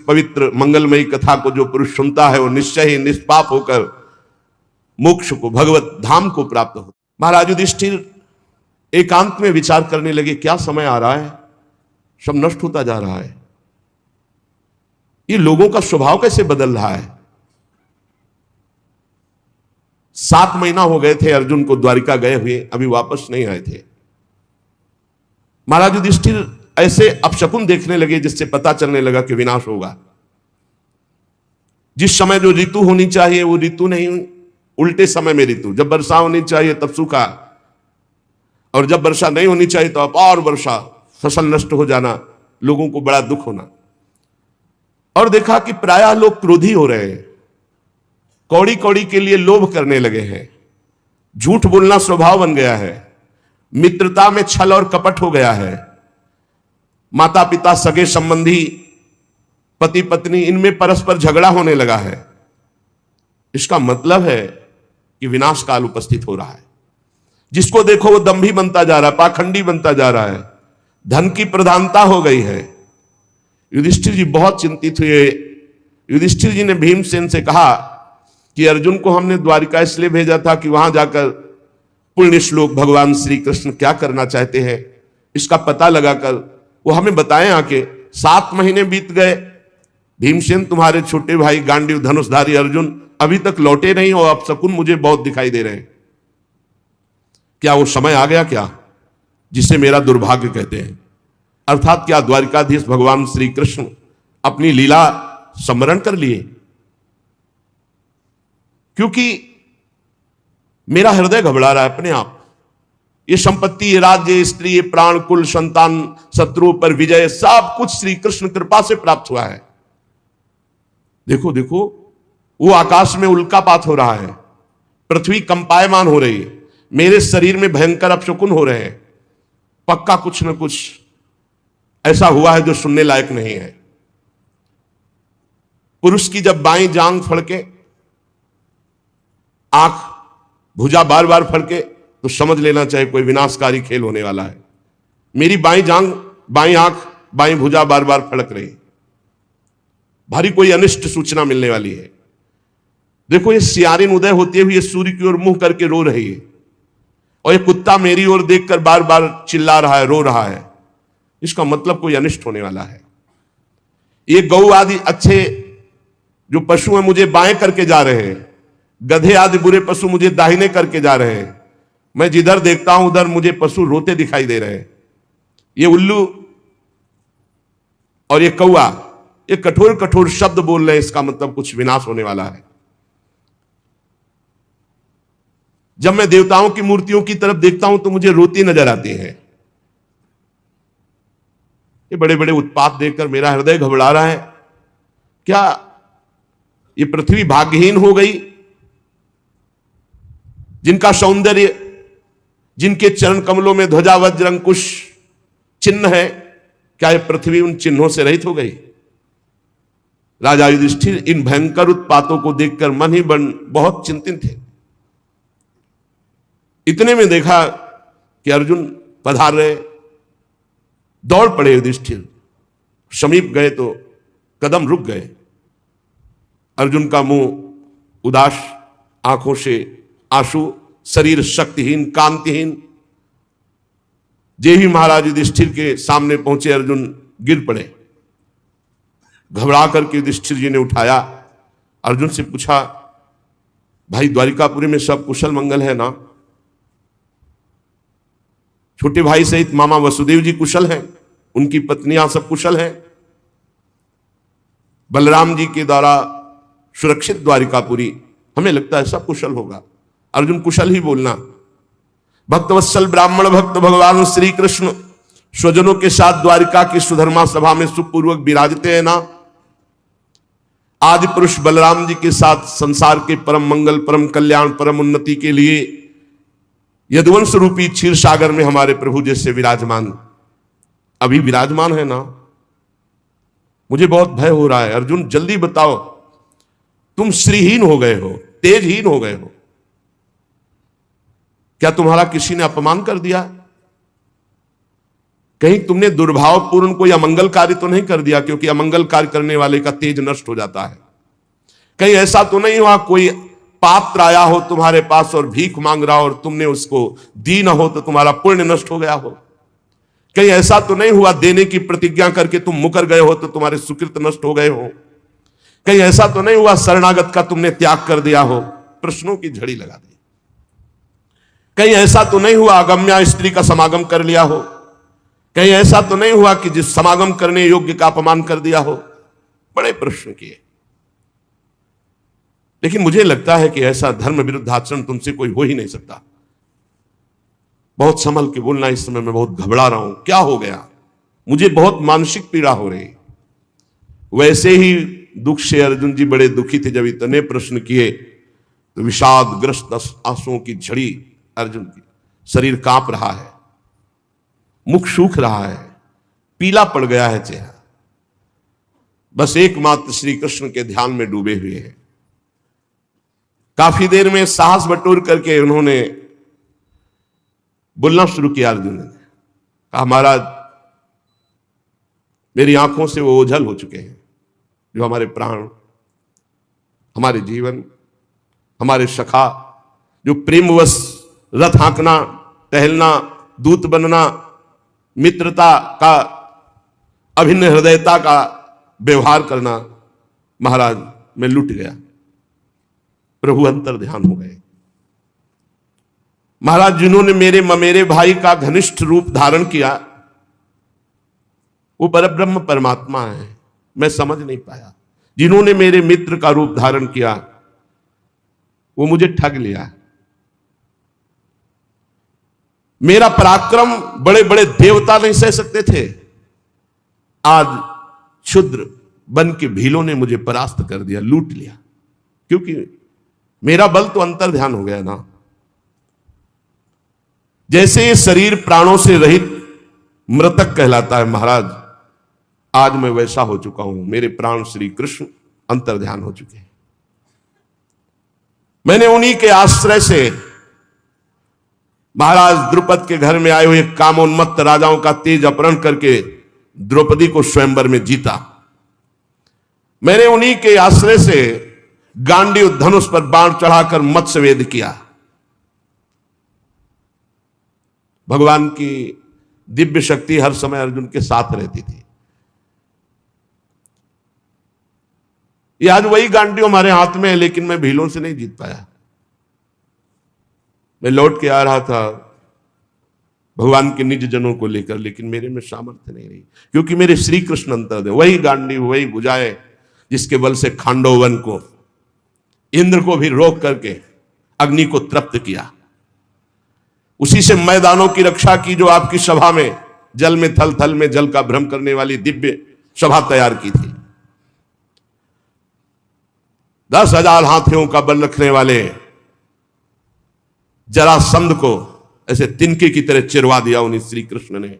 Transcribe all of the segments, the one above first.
पवित्र मंगलमयी कथा को जो पुरुष सुनता है वो निश्चय ही निष्पाप होकर मोक्ष को, भगवत धाम को प्राप्त हो। महाराज युधिष्ठिर एकांत में विचार करने लगे, क्या समय आ रहा है, सब नष्ट होता जा रहा है, ये लोगों का स्वभाव कैसे बदल रहा है। 7 महीना हो गए थे अर्जुन को द्वारिका गए हुए, अभी वापस नहीं आए थे। महाराज युधिष्ठिर ऐसे अपशकुन देखने लगे जिससे पता चलने लगा कि विनाश होगा। जिस समय जो ऋतु होनी चाहिए वो ऋतु नहीं, उल्टे समय में ऋतु। जब वर्षा होनी चाहिए तब सूखा, और जब वर्षा नहीं होनी चाहिए तो अपार वर्षा, फसल नष्ट हो जाना, लोगों को बड़ा दुख होना। और देखा कि प्रायः लोग क्रोधी हो रहे हैं, कौड़ी कौड़ी के लिए लोभ करने लगे हैं, झूठ बोलना स्वभाव बन गया है, मित्रता में छल और कपट हो गया है, माता पिता सगे संबंधी पति पत्नी इनमें परस्पर झगड़ा होने लगा है। इसका मतलब है कि विनाश काल उपस्थित हो रहा है। जिसको देखो वो दंभी बनता जा रहा है, पाखंडी बनता जा रहा है, धन की प्रधानता हो गई है। युधिष्ठिर जी बहुत चिंतित हुए। युधिष्ठिर जी ने भीमसेन से कहा कि अर्जुन को हमने द्वारिका इसलिए भेजा था कि वहां जाकर पुण्य श्लोक भगवान श्री कृष्ण क्या करना चाहते हैं इसका पता लगाकर वो हमें बताएं आके। 7 महीने बीत गए, भीमसेन तुम्हारे छोटे भाई गांडीव धनुषधारी अर्जुन अभी तक लौटे नहीं और अपशकुन मुझे बहुत दिखाई दे रहे हैं। क्या वो समय आ गया क्या जिसे मेरा दुर्भाग्य कहते हैं? अर्थात क्या द्वारिकाधीश भगवान श्री कृष्ण अपनी लीला स्मरण कर लिए? क्योंकि मेरा हृदय घबरा रहा है अपने आप। ये संपत्ति, ये राज्य, ये स्त्री, ये प्राण, कुल, संतान, शत्रु पर विजय, सब कुछ श्री कृष्ण कृपा से प्राप्त हुआ है। देखो देखो, वो आकाश में उल्कापात हो रहा है, पृथ्वी कंपायमान हो रही है, मेरे शरीर में भयंकर अपशकुन हो रहे हैं। पक्का कुछ न कुछ ऐसा हुआ है जो सुनने लायक नहीं है। पुरुष की जब बाईं जांग फड़के, आंख भुजा बार बार फड़के, तो समझ लेना चाहिए कोई विनाशकारी खेल होने वाला है। मेरी बाईं जांग, बाईं आंख, बाईं भुजा बार बार फड़क रही, भारी कोई अनिष्ट सूचना मिलने वाली है। देखो ये सियारिन उदय होते हुए सूर्य की ओर मुंह करके रो रही है, और ये कुत्ता मेरी ओर देखकर बार बार चिल्ला रहा है, रो रहा है। इसका मतलब कोई अनिष्ट होने वाला है। ये गौ आदि अच्छे जो पशु हैं मुझे बाएं करके जा रहे हैं, गधे आदि बुरे पशु मुझे दाहिने करके जा रहे हैं। मैं जिधर देखता हूं उधर मुझे पशु रोते दिखाई दे रहे हैं। ये उल्लू और ये कौआ, ये कठोर कठोर शब्द बोल रहे हैं, इसका मतलब कुछ विनाश होने वाला है। जब मैं देवताओं की मूर्तियों की तरफ देखता हूं तो मुझे रोती नजर आती है। ये बड़े बड़े उत्पात देखकर मेरा हृदय घबरा रहा है। क्या ये पृथ्वी भाग्यहीन हो गई? जिनका सौंदर्य, जिनके चरण कमलों में ध्वजा वज्र अंकुश चिन्ह है, क्या ये पृथ्वी उन चिन्हों से रहित हो गई? राजा युधिष्ठिर इन भयंकर उत्पातों को देखकर मन ही मन बहुत चिंतित थे। इतने में देखा कि अर्जुन पधार रहे। दौड़ पड़े युधिष्ठिर, समीप गए तो कदम रुक गए। अर्जुन का मुंह उदास, आंखों से आंसू, शरीर शक्तिहीन, कांतिहीन। जे ही महाराज युधिष्ठिर के सामने पहुंचे अर्जुन गिर पड़े। घबरा करके युधिष्ठिर जी ने उठाया, अर्जुन से पूछा, भाई द्वारिकापुरी में सब कुशल मंगल है ना? छोटे भाई सहित मामा वसुदेव जी कुशल हैं, उनकी पत्नियां सब कुशल हैं, बलराम जी के द्वारा सुरक्षित द्वारिकापुरी, हमें लगता है सब कुशल होगा। अर्जुन कुशल ही बोलना। भक्तवत्सल ब्राह्मण भक्त भगवान श्री कृष्ण स्वजनों के साथ द्वारिका की सुधर्मा सभा में सुखपूर्वक विराजते हैं ना? आदि पुरुष बलराम जी के साथ संसार के परम मंगल, परम कल्याण, परम उन्नति के लिए यदुवंश रूपी क्षीर सागर में हमारे प्रभु जैसे विराजमान, अभी विराजमान है ना? मुझे बहुत भय हो रहा है। अर्जुन जल्दी बताओ, तुम श्रीहीन हो गए हो, तेजहीन हो गए हो, क्या तुम्हारा किसी ने अपमान कर दिया? कहीं तुमने दुर्भावपूर्ण कोई अमंगल कार्य तो नहीं कर दिया, क्योंकि अमंगल कार्य करने वाले का तेज नष्ट हो जाता है। कहीं ऐसा तो नहीं हुआ कोई पात्र आया हो तुम्हारे पास और भीख मांग रहा हो और तुमने उसको दी ना हो तो तुम्हारा पुण्य नष्ट हो गया हो। कहीं ऐसा तो नहीं हुआ देने की प्रतिज्ञा करके तुम मुकर गए हो तो तुम्हारे सुकृत नष्ट हो गए हो। कहीं ऐसा तो नहीं हुआ शरणागत का तुमने त्याग कर दिया हो, प्रश्नों की झड़ी लगा दी। कहीं ऐसा तो नहीं हुआ अगम्या स्त्री का समागम कर लिया हो। कहीं ऐसा तो नहीं हुआ कि जिस समागम करने योग्य का अपमान कर दिया हो। बड़े प्रश्न किए, लेकिन मुझे लगता है कि ऐसा धर्म विरुद्ध आचरण तुमसे कोई हो ही नहीं सकता। बहुत संभल के बोलना, इस समय मैं बहुत घबरा रहा हूं, क्या हो गया, मुझे बहुत मानसिक पीड़ा हो रही। वैसे ही दुख से अर्जुन जी बड़े दुखी थे। जब इतने प्रश्न किए तो विषादग्रस्त आंसुओं की झड़ी अर्जुन की, शरीर कांप रहा है, मुख सूख रहा है, पीला पड़ गया है चेहरा, बस एकमात्र श्री कृष्ण के ध्यान में डूबे हुए हैं। काफी देर में साहस बटोर करके उन्होंने बोलना शुरू किया। अर्जुन ने कहा, महाराज मेरी आंखों से वो ओझल हो चुके हैं जो हमारे प्राण, हमारे जीवन, हमारे सखा, जो प्रेमवश रथ हाँकना, टहलना, दूत बनना, मित्रता का, अभिन्न हृदयता का व्यवहार करना, महाराज मैं लुट गया। प्रभु अंतर ध्यान हो गए। महाराज जिन्होंने मेरे ममेरे भाई का घनिष्ठ रूप धारण किया वो परब्रह्म परमात्मा है, मैं समझ नहीं पाया। जिन्होंने मेरे मित्र का रूप धारण किया वो मुझे ठग लिया। मेरा पराक्रम बड़े बड़े देवता नहीं सह सकते थे, आज क्षुद्र बन के भीलों ने मुझे परास्त कर दिया, लूट लिया। क्योंकि मेरा बल तो अंतर ध्यान हो गया ना। जैसे ये शरीर प्राणों से रहित मृतक कहलाता है महाराज, आज मैं वैसा हो चुका हूं। मेरे प्राण श्री कृष्ण अंतर ध्यान हो चुके हैं। मैंने उन्हीं के आश्रय से महाराज द्रुपद के घर में आए हुए कामोन्मत्त राजाओं का तेज अपहरण करके द्रौपदी को स्वयंवर में जीता। मैंने उन्हीं के आश्रय से गांडीव धनुष पर बाण चढ़ाकर मत्स्यवेद किया। भगवान की दिव्य शक्ति हर समय अर्जुन के साथ रहती थी। ये आज वही गांडीव हमारे हाथ में है, लेकिन मैं भीलों से नहीं जीत पाया। मैं लौट के आ रहा था भगवान के निज जनों को लेकर, लेकिन मेरे में सामर्थ्य नहीं रही, क्योंकि मेरे श्री कृष्ण अंतर थे। वही गांडीव, वही भुजाएं जिसके बल से खांडोवन को, इंद्र को भी रोक करके अग्नि को तृप्त किया। उसी से मैदानों की रक्षा की जो आपकी सभा में जल में थल थल में जल का भ्रम करने वाली दिव्य सभा तैयार की थी। 10,000 हाथियों का बल रखने वाले जरासंध को ऐसे तिनके की तरह चिरवा दिया उन्हीं श्री कृष्ण ने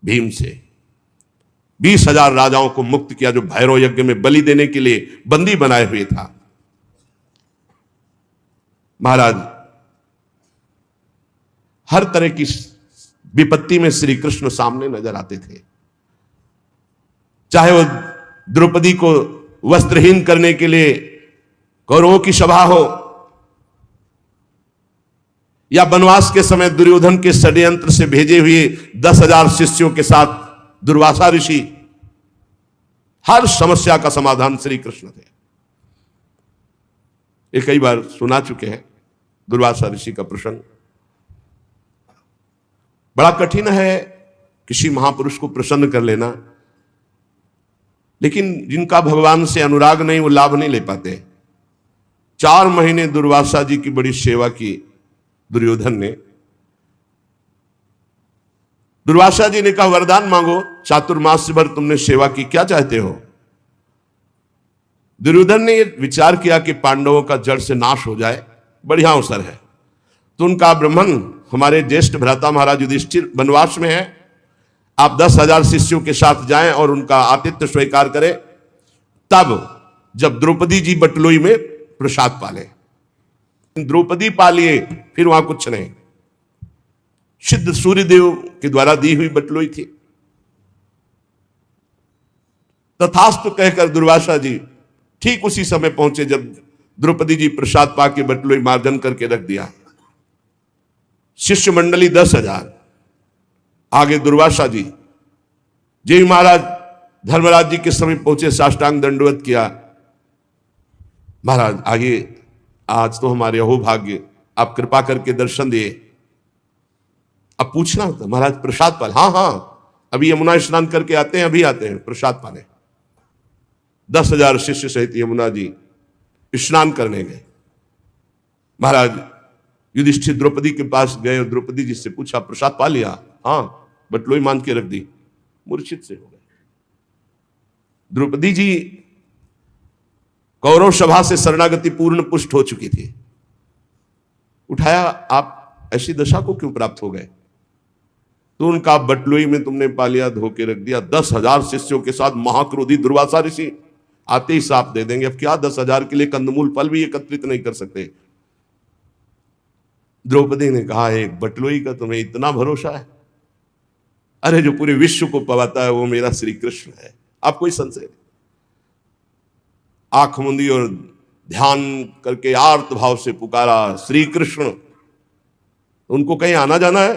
भीम से। 20,000 राजाओं को मुक्त किया जो भैरव यज्ञ में बलि देने के लिए बंदी बनाए हुए था। महाराज हर तरह की विपत्ति में श्री कृष्ण सामने नजर आते थे। चाहे वो द्रौपदी को वस्त्रहीन करने के लिए कौरवों की सभा हो, या वनवास के समय दुर्योधन के षड्यंत्र से भेजे हुए 10,000 शिष्यों के साथ दुर्वासा ऋषि, हर समस्या का समाधान श्री कृष्ण थे। ये कई बार सुना चुके हैं दुर्वासा ऋषि का प्रसंग। बड़ा कठिन है किसी महापुरुष को प्रसन्न कर लेना, लेकिन जिनका भगवान से अनुराग नहीं वो लाभ नहीं ले पाते। 4 महीने दुर्वासा जी की बड़ी सेवा की दुर्योधन ने। दुर्वासा जी ने कहा वरदान मांगो, चातुर्मास भर तुमने सेवा की, क्या चाहते हो? दुर्योधन ने विचार किया कि पांडवों का जड़ से नाश हो जाए, बढ़िया अवसर है। तो उनका ब्राह्मण हमारे ज्येष्ठ भ्राता महाराज युधिष्ठिर वनवास में है, आप 10,000 शिष्यों के साथ जाएं और उनका आतिथ्य स्वीकार करें। तब जब द्रौपदी जी बटलोई में प्रसाद पाले, द्रौपदी पालिए फिर वहां कुछ नहीं। सिद्ध सूर्यदेव के द्वारा दी हुई बटलोई थी, तथास्तु कहकर दुर्वासा जी ठीक उसी समय पहुंचे जब द्रौपदी जी प्रसाद पाके बटलोई मार्जन करके रख दिया। शिष्य मंडली 10,000, आगे दुर्वासा जी। जय महाराज धर्मराज जी के समय पहुंचे, साष्टांग दंडवत किया। महाराज आगे, आज तो हमारे अहो भाग्य, आप कृपा करके दर्शन दिए। अब पूछना होता महाराज प्रसाद पाल? हाँ हाँ, अभी यमुना स्नान करके आते हैं, अभी आते हैं प्रसाद पाने। 10,000 शिष्य सहित यमुना जी स्नान करने गए। महाराज युधिष्ठिर द्रौपदी के पास गए और द्रौपदी जी से पूछा प्रसाद पा लिया? हाँ, बटलोई मान के रख दी। मूर्छित से हो गए। द्रौपदी जी कौरव सभा से शरणागति पूर्ण पुष्ट हो चुकी थी। उठाया, आप ऐसी दशा को क्यों प्राप्त हो गए? तो उनका बटलोई में तुमने पा लिया, धो के रख दिया। 10,000 शिष्यों के साथ महाक्रोधी दुर्वासा ऋषि आते ही साफ दे देंगे। अब क्या 10,000 के लिए कंदमूल फल भी एकत्रित नहीं कर सकते? द्रौपदी ने कहा, एक बटलोई का तुम्हें इतना भरोसा है? अरे जो पूरे विश्व को पवाता है वो मेरा श्री कृष्ण है, आप कोई संशय नहीं। आंख मूंदी और ध्यान करके आर्त भाव से पुकारा श्री कृष्ण। उनको कहीं आना जाना है?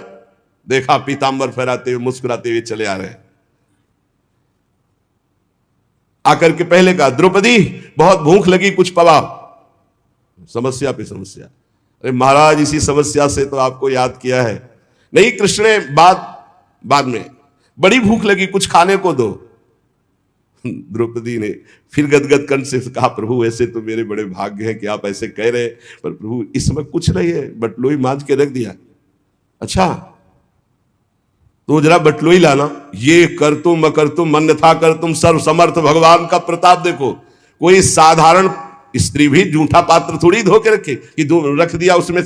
देखा पीतांबर फहराते हुए मुस्कुराते हुए चले आ रहे हैं। आकर के पहले कहा, द्रौपदी बहुत भूख लगी, कुछ पवा। समस्या पे समस्या। अरे महाराज इसी समस्या से तो आपको याद किया है। नहीं कृष्ण ने बाद में, बड़ी भूख लगी, कुछ खाने को दो। द्रौपदी ने फिर गदगद कंठ से कहा, प्रभु ऐसे तो मेरे बड़े भाग्य हैं कि आप ऐसे कह रहे, पर प्रभु इस समय कुछ नहीं है, बटलोई मांझ के रख दिया। अच्छा तो जरा बटलोई लाना। ये कर तुम अकर तुम अन्यथा कर तुम, सर्व समर्थ भगवान का प्रताप देखो। कोई साधारण स्त्री भी जूठा पात्र थोड़ी धो के रखे कि रख दिया उसमें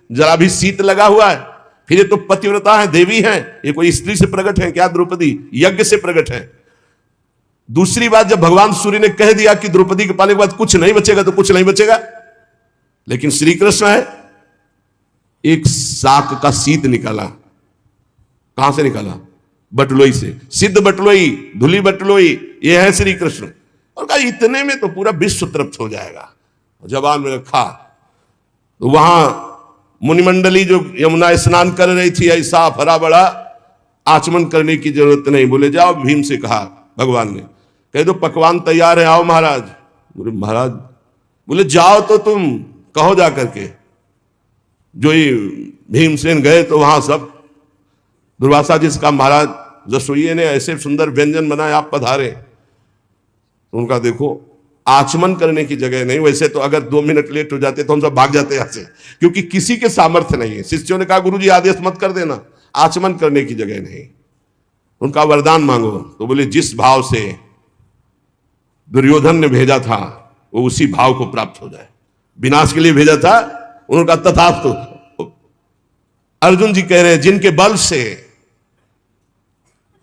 जरा भी शीत लगा हुआ है। फिर ये तो पतिव्रता है, देवी है, ये कोई स्त्री से प्रकट है क्या? द्रौपदी यज्ञ से प्रकट है। दूसरी बात, जब भगवान सूर्य ने कह दिया कि द्रौपदी के पाने के बाद कुछ नहीं बचेगा, तो कुछ नहीं बचेगा। लेकिन श्री कृष्ण है, एक साक का शीत निकाला। कहां से निकाला? बटलोई से। सिद्ध बटलोई, धुली बटलोई, ये है श्री कृष्ण। और कहा इतने में तो पूरा विश्व तृप्त हो जाएगा। जबान में रखा तो वहां मुनिमंडली जो यमुना स्नान कर रही थी, ऐसा भरा बड़ा आचमन करने की जरूरत नहीं। बोले जाओ, भीम से कहा भगवान ने, कह दो पकवान तैयार है, आओ महाराज। बोले महाराज, बोले जाओ तो तुम कहो जा करके। जो ही भीमसेन गए तो वहां सब दुर्वासा जी से कहा, महाराज रसोइये ने ऐसे सुंदर व्यंजन बनाए, आप पधारे। तो उनका देखो आचमन करने की जगह नहीं। वैसे तो अगर 2 मिनट लेट हो जाते तो हम सब भाग जाते यहाँ से, क्योंकि किसी के सामर्थ्य नहीं है। शिष्यों ने कहा, गुरुजी आदेश मत कर देना, आचमन करने की जगह नहीं। उनका वरदान मांगो। तो बोले जिस भाव से दुर्योधन ने भेजा था वो उसी भाव को प्राप्त हो जाए। विनाश के लिए भेजा था, उनका तथास्तु। अर्जुन जी कह रहे हैं, जिनके बल से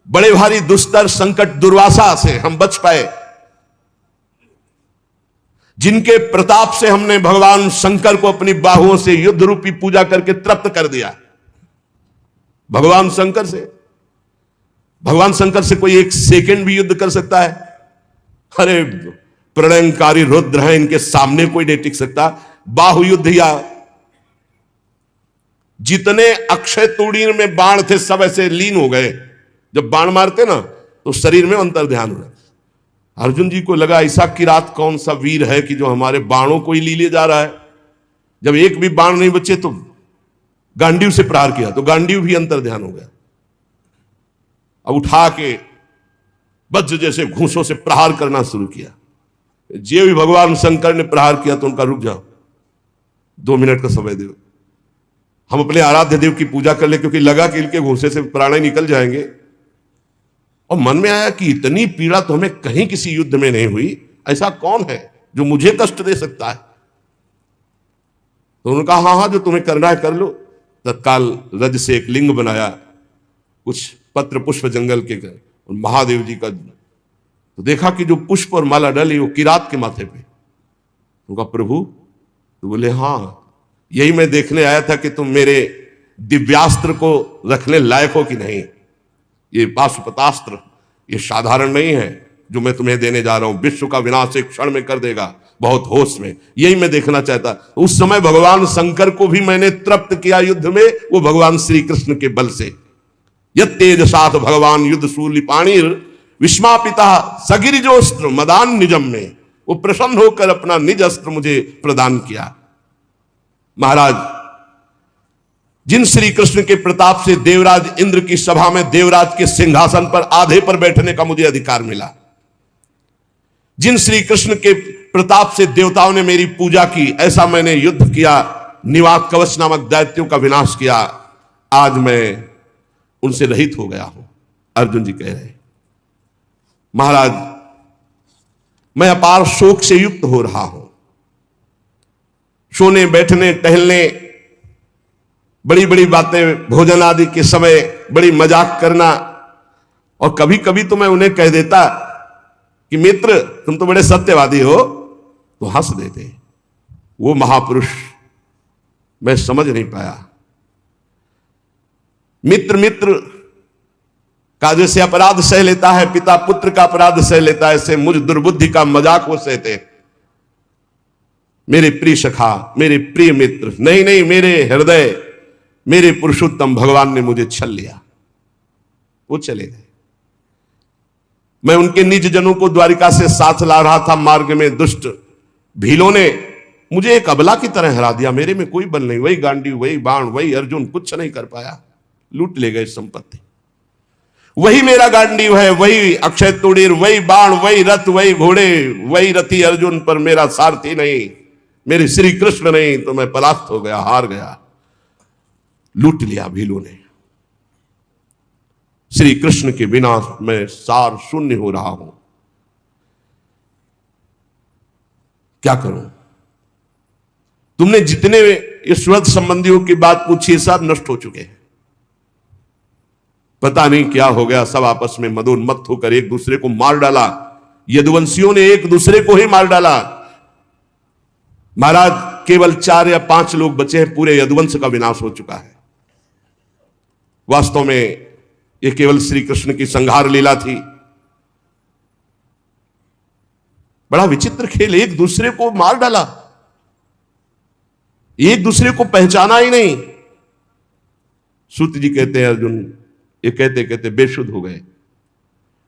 बड़े भारी दुस्तर संकट दुर्वासा से हम बच पाए, जिनके प्रताप से हमने भगवान शंकर को अपनी बाहुओं से युद्ध रूपी पूजा करके तृप्त कर दिया। भगवान शंकर से कोई एक सेकंड भी युद्ध कर सकता है? अरे प्रलयंकारी रुद्र है, इनके सामने कोई नहीं टिक सकता। बाहु युद्ध या जितने अक्षय तूणीर में बाण थे सब ऐसे लीन हो गए। जब बाण मारते ना तो शरीर में अंतर ध्यान हो रहा। अर्जुन जी को लगा ऐसा किरात कौन सा वीर है कि जो हमारे बाणों को ही लीले जा रहा है। जब एक भी बाण नहीं बचे तो गांडीव से प्रहार किया, तो गांडीव भी अंतर ध्यान हो गया। अब उठा के वज्र जैसे घूंसों से प्रहार करना शुरू किया। जे भी भगवान शंकर ने प्रहार किया तो उनका रुक जाओ, 2 मिनट का समय दो, हम अपने आराध्य देव की पूजा कर ले, क्योंकि लगा कि इनके घूंसे से प्राण निकल जाएंगे। और मन में आया कि इतनी पीड़ा तो हमें कहीं किसी युद्ध में नहीं हुई, ऐसा कौन है जो मुझे कष्ट दे सकता है? तो उन्होंने कहा, हाँ, जो तुम्हें करना है कर लो। तत्काल रज से एक लिंग बनाया, कुछ पत्र पुष्प जंगल के और महादेव जी का। तो देखा कि जो पुष्प और माला डली वो किरात के माथे पे। उनका प्रभु, तो बोले, हाँ, यही मैं देखने आया था कि तुम मेरे दिव्यास्त्र को रखने लायक हो कि नहीं। ये पाशुपतास्त्र ये साधारण नहीं है, जो मैं तुम्हें देने जा रहा हूं, विश्व का विनाश एक क्षण में कर देगा, बहुत होश में। यही मैं देखना चाहता। उस समय भगवान शंकर को भी मैंने तृप्त किया युद्ध में, वो भगवान श्री कृष्ण के बल से। यत तेज साथ भगवान युद्ध शूल पाणिर विस्मापिता सगिरिजोस्त्र मदान निजम में, वो प्रसन्न होकर अपना निज अस्त्र मुझे प्रदान किया। महाराज, जिन श्री कृष्ण के प्रताप से देवराज इंद्र की सभा में देवराज के सिंहासन पर आधे पर बैठने का मुझे अधिकार मिला, जिन श्री कृष्ण के प्रताप से देवताओं ने मेरी पूजा की, ऐसा मैंने युद्ध किया, निवात कवच नामक दैत्यों का विनाश किया, आज मैं उनसे रहित हो गया हूं। अर्जुन जी कह रहे हैं, महाराज मैं अपार शोक से युक्त हो रहा हूं। सोने बैठने टहलने, बड़ी बड़ी बातें भोजन आदि के समय बड़ी मजाक करना, और कभी कभी तो मैं उन्हें कह देता कि मित्र तुम तो बड़े सत्यवादी हो, तो हंस देते। वो महापुरुष मैं समझ नहीं पाया। मित्र मित्र का जैसे अपराध सह लेता है, पिता पुत्र का अपराध सह लेता है, ऐसे मुझ दुर्बुद्धि का मजाक वो सहते। मेरे प्रिय सखा, मेरे प्रिय मित्र, नहीं नहीं, मेरे हृदय, मेरे पुरुषोत्तम भगवान ने मुझे छल लिया। वो चले गए। मैं उनके निज जनों को द्वारिका से साथ ला रहा था, मार्ग में दुष्ट भीलों ने मुझे एक अबला की तरह हरा दिया। मेरे में कोई बल नहीं, वही गांडी, वही बाण, वही अर्जुन, कुछ नहीं कर पाया, लूट ले गए संपत्ति। वही मेरा गांडीव है, वही अक्षय तुड़ीर, वही बाण, वही रथ, वही घोड़े, वही रथी अर्जुन, पर मेरा सारथी नहीं, मेरे श्री कृष्ण नहीं, तो मैं परास्त हो गया, हार गया, लूट लिया भीलों ने। श्री कृष्ण के बिना मैं सार शून्य हो रहा हूं, क्या करूं? तुमने जितने ईश्वर संबंधियों की बात पूछी, सब नष्ट हो चुके हैं। पता नहीं क्या हो गया, सब आपस में मदोन्मत्त होकर एक दूसरे को मार डाला। यदुवंशियों ने एक दूसरे को ही मार डाला। महाराज, केवल 4 या 5 लोग बचे हैं, पूरे यदुवंश का विनाश हो चुका है। वास्तव में यह केवल श्री कृष्ण की संहार लीला थी। बड़ा विचित्र खेल, एक दूसरे को मार डाला, एक दूसरे को पहचाना ही नहीं। सूत जी कहते हैं, अर्जुन ये कहते कहते बेशुद्ध हो गए।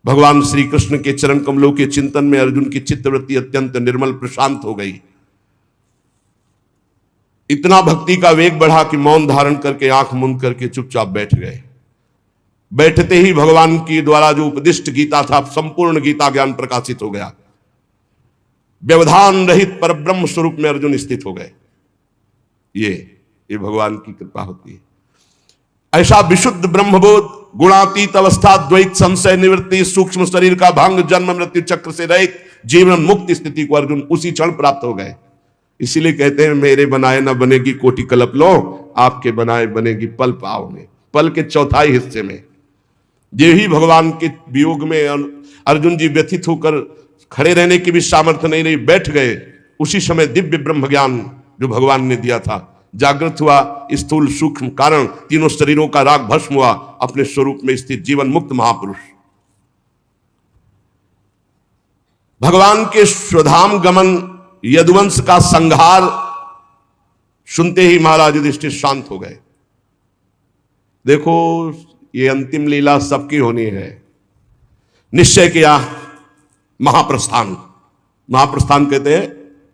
भगवान श्री कृष्ण के चरण कमलों के चिंतन में अर्जुन की चित्तवृत्ति अत्यंत निर्मल प्रशांत हो गई। इतना भक्ति का वेग बढ़ा कि मौन धारण करके आंख मूंद करके चुपचाप बैठ गए। बैठते ही भगवान की द्वारा जो उपदिष्ट गीता था, संपूर्ण गीता ज्ञान प्रकाशित हो गया। व्यवधान रहित परब्रह्म स्वरूप में अर्जुन स्थित हो गए। ये भगवान की कृपा होती है। ऐसा विशुद्ध ब्रह्मबोध, गुणातीत अवस्था, द्वैत संशय निवृत्ति, सूक्ष्म शरीर का भंग, जन्म मृत्यु चक्र से रहित जीवन मुक्त स्थिति को अर्जुन उसी क्षण प्राप्त हो गए। इसीलिए कहते हैं, मेरे बनाए न बनेगी कोटि कल्प लो, आपके बनाए बनेगी पल पाव में। पल के चौथाई हिस्से में ये ही भगवान के वियोग में अर्जुन जी व्यथित होकर खड़े रहने की भी सामर्थ्य नहीं रही, बैठ गए। उसी समय दिव्य ब्रह्म ज्ञान जो भगवान ने दिया था जागृत हुआ। स्थूल सूक्ष्म कारण तीनों शरीरों का राग भस्म हुआ। अपने स्वरूप में स्थित जीवन मुक्त महापुरुष भगवान के स्वधाम गमन, यदुवंश का संहार सुनते ही महाराज युधिष्ठिर शांत हो गए। देखो, ये अंतिम लीला सबकी होनी है। निश्चय किया महाप्रस्थान। महाप्रस्थान कहते हैं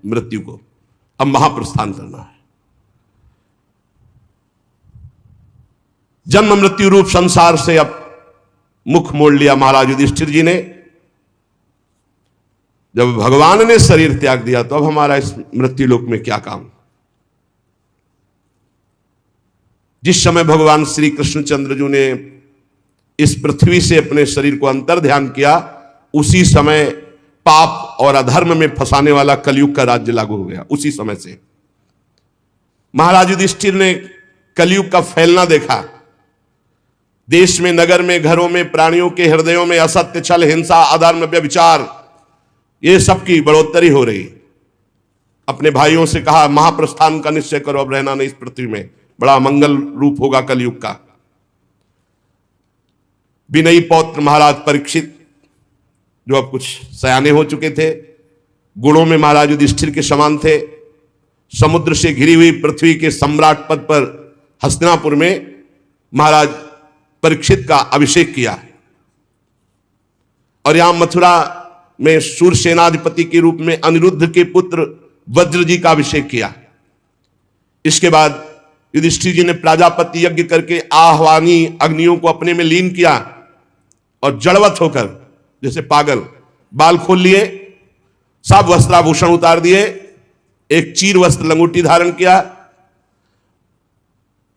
मृत्यु को, अब महाप्रस्थान करना है। जन्म मृत्यु रूप संसार से अब मुख मोड़ लिया महाराज युधिष्ठिर जी ने। जब भगवान ने शरीर त्याग दिया तो अब हमारा इस मृत्यु लोक में क्या काम? जिस समय भगवान श्री कृष्णचंद्र जी ने इस पृथ्वी से अपने शरीर को अंतर ध्यान किया, उसी समय पाप और अधर्म में फंसाने वाला कलयुग का राज्य लागू हो गया। उसी समय से महाराज युधिष्ठिर ने कलयुग का फैलना देखा। देश में, नगर में, घरों में, प्राणियों के हृदयों में असत्य, छल, हिंसा, अधर्म, व्यभिचार, ये सब की बढ़ोतरी हो रही। अपने भाइयों से कहा, महाप्रस्थान का निश्चय करो, अब रहना नहीं इस पृथ्वी में, बड़ा मंगल रूप होगा कलयुग का। विनयी पौत्र महाराज परीक्षित जो अब कुछ सयाने हो चुके थे, गुणों में महाराज युधिष्ठिर के समान थे, समुद्र से घिरी हुई पृथ्वी के सम्राट पद पर हस्तिनापुर में महाराज परीक्षित का अभिषेक किया, और यहां मथुरा में सूरसेनाधिपति के रूप में अनिरुद्ध के पुत्र वज्र जी का अभिषेक किया। इसके बाद युधिष्ठिर जी ने प्राजापति यज्ञ करके आह्वानी अग्नियों को अपने में लीन किया और जड़वत होकर जैसे पागल बाल खोल लिए, सब वस्त्राभूषण उतार दिए, एक चीर वस्त्र लंगोटी धारण किया,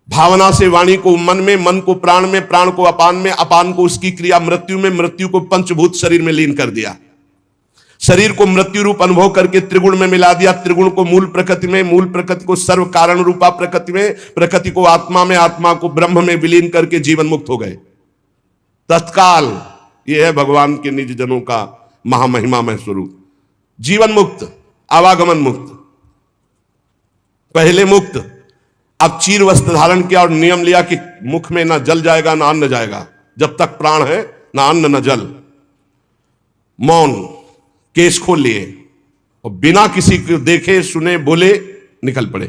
भावना से वाणी को मन में, मन को प्राण में, प्राण को अपान में, अपान को उसकी क्रिया मृत्यु में, मृत्यु को पंचभूत शरीर में लीन कर दिया, शरीर को मृत्यु रूप अनुभव करके त्रिगुण में मिला दिया, त्रिगुण को मूल प्रकृति में, मूल प्रकृति को सर्व कारण रूपा प्रकृति में, प्रकृति को आत्मा में, आत्मा को ब्रह्म में विलीन करके जीवन मुक्त हो गए तत्काल। यह है भगवान के निज जनों का महामहिमामय स्वरूप। जीवन मुक्त, आवागमन मुक्त, पहले मुक्त, अब चीर वस्त्र धारण किया और नियम लिया कि मुख में ना जल जाएगा ना अन्न जाएगा, जब तक प्राण है ना अन्न ना जल। मौन, केस खोल लिए और बिना किसी को देखे सुने बोले निकल पड़े।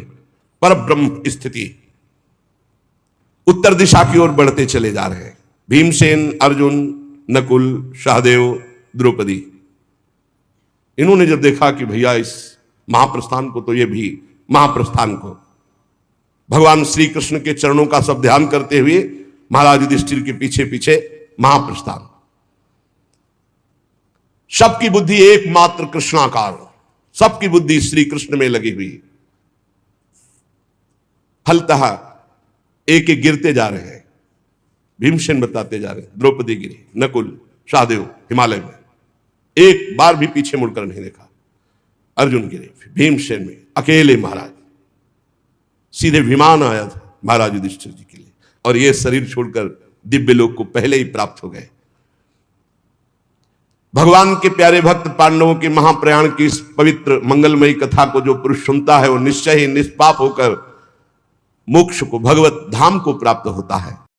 पर ब्रह्म स्थिति, उत्तर दिशा की ओर बढ़ते चले जा रहे हैं। भीमसेन, अर्जुन, नकुल, सहदेव, द्रौपदी, इन्होंने जब देखा कि भैया इस महाप्रस्थान को, तो ये भी महाप्रस्थान को भगवान श्री कृष्ण के चरणों का सब ध्यान करते हुए महाराज युधिष्ठिर के पीछे पीछे महाप्रस्थान। सबकी बुद्धि एकमात्र कृष्णाकार, सबकी बुद्धि श्री कृष्ण में लगी हुई। फलतः एक एक गिरते जा रहे हैं। भीमसेन बताते जा रहे हैं, द्रौपदी गिरी, नकुल, सहदेव हिमालय में, एक बार भी पीछे मुड़कर नहीं देखा। अर्जुन गिरे, भीमसेन में अकेले महाराज, सीधे विमान आया था महाराज युधिष्ठिर जी के लिए, और ये शरीर छोड़कर दिव्य लोक को पहले ही प्राप्त हो गए। भगवान के प्यारे भक्त पांडवों के महाप्रयाण की इस पवित्र मंगलमयी कथा को जो पुरुष सुनता है वो निश्चय ही निष्पाप होकर मोक्ष को, भगवत धाम को प्राप्त होता है।